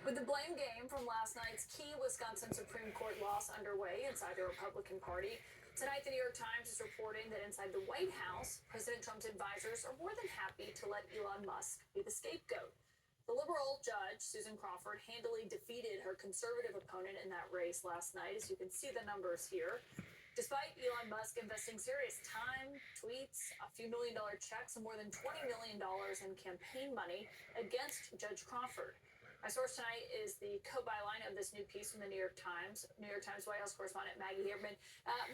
With the blame game from last night's key Wisconsin Supreme Court loss underway inside the Republican Party, tonight the New York Times is reporting that inside the White House, President Trump's advisors are more than happy to let Elon Musk be the scapegoat. The liberal judge, Susan Crawford, handily defeated her conservative opponent in that race last night, as you can see the numbers here. Despite Elon Musk investing serious time, tweets, a few $1 million checks, and more than $20 million in campaign money against Judge Crawford. My source tonight is the co-byline of this new piece from the New York Times White House correspondent Maggie Haberman.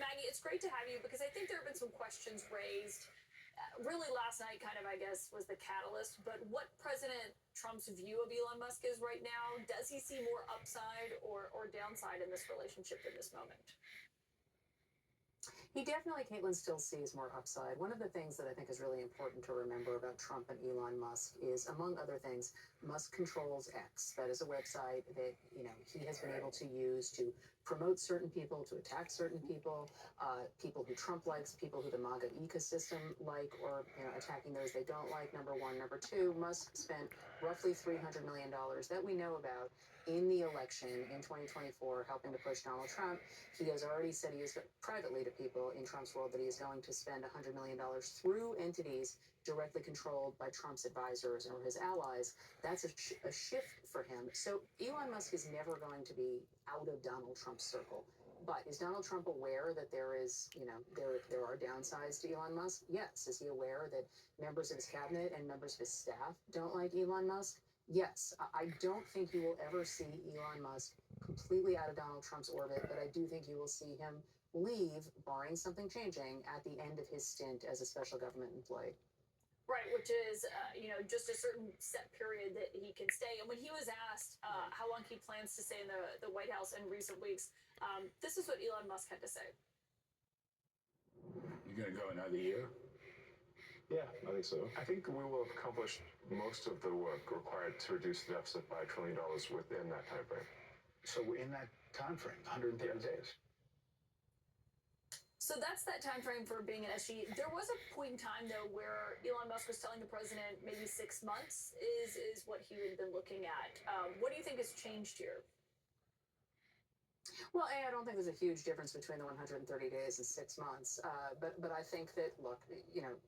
Maggie, it's great to have you because I think there have been some questions raised. Really last night kind of, I guess, was the catalyst. But what President Trump's view of Elon Musk is right now, does he see more upside or downside in this relationship at this moment? He definitely, Caitlin, still sees more upside. One of the things that I think is really important to remember about Trump and Elon Musk is, among other things, Musk controls X. That is a website that, he has been able to use to promote certain people, to attack certain people, people who Trump likes, people who the MAGA ecosystem like, or, attacking those they don't like, number one. Number two, Musk spent roughly $300 million that we know about in the election in 2024, helping to push Donald Trump. He has already said he is privately to people in Trump's world that he is going to spend $100 million through entities directly controlled by Trump's advisors or his allies. That's a shift for him. So Elon Musk is never going to be out of Donald Trump's circle. But is Donald Trump aware that there are downsides to Elon Musk? Yes. Is he aware that members of his cabinet and members of his staff don't like Elon Musk? Yes. I don't think you will ever see Elon Musk completely out of Donald Trump's orbit, but I do think you will see him leave, barring something changing, at the end of his stint as a special government employee. Right, which is, just a certain set period that he can stay. And when he was asked how long he plans to stay in the White House in recent weeks, this is what Elon Musk had to say. You're going to go another year? Yeah, I think so. I think we will have accomplished most of the work required to reduce the deficit by $1 trillion within that time frame. So in that time frame, 130 days. So that's that time frame for being an SG. There was a point in time, though, where Elon Musk was telling the president maybe 6 months is what he had been looking at. What do you think has changed here? Well, I don't think there's a huge difference between the 130 days and 6 months. But I think that, look,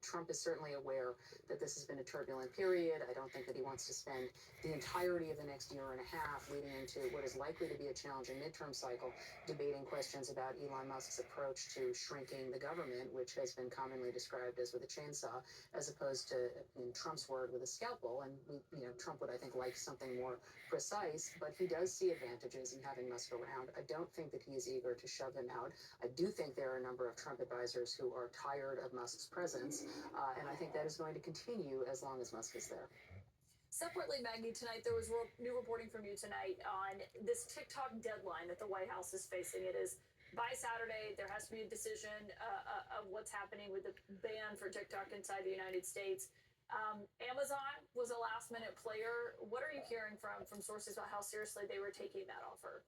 Trump is certainly aware that this has been a turbulent period. I don't think that he wants to spend the entirety of the next year and a half leading into what is likely to be a challenging midterm cycle, debating questions about Elon Musk's approach to shrinking the government, which has been commonly described as with a chainsaw, as opposed to, in Trump's word, with a scalpel. And, Trump would, I think, like something more precise, but he does see advantages in having Musk around. I don't think that he is eager to shove him out. I do think there are a number of Trump advisors who are tired of Musk's presence, and I think that is going to continue as long as Musk is there. Separately, Maggie, tonight there was new reporting from you tonight on this TikTok deadline that the White House is facing. It is by Saturday. There has to be a decision of what's happening with the ban for TikTok inside the United States. Amazon was a last-minute player. What are you hearing from sources about how seriously they were taking that offer?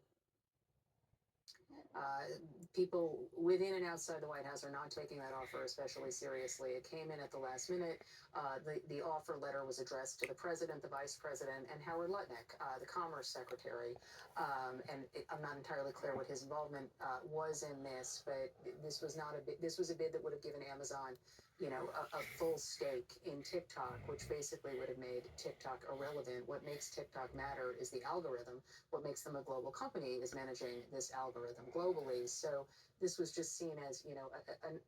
People within and outside the White House are not taking that offer especially seriously. It came in at the last minute. The offer letter was addressed to the president, the vice president, and Howard Lutnick, the commerce secretary. I'm not entirely clear what his involvement was in this, but this was not a bid. This was a bid that would have given Amazon, a full stake in TikTok, which basically would have made TikTok irrelevant. What makes TikTok matter is the algorithm. What makes them a global company is managing this algorithm globally. So this was just seen as,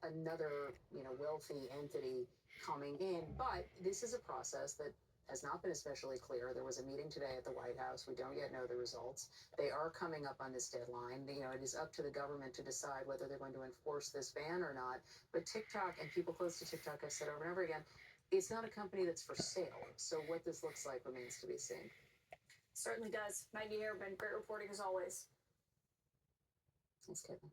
another, wealthy entity coming in. But this is a process that has not been especially clear. There was a meeting today at the White House. We don't yet know the results. They are coming up on this deadline. It is up to the government to decide whether they're going to enforce this ban or not. But TikTok and people close to TikTok have said over and over again, it's not a company that's for sale. So what this looks like remains to be seen. Certainly does. Maggie Haberman, great reporting as always. Thanks, Kevin.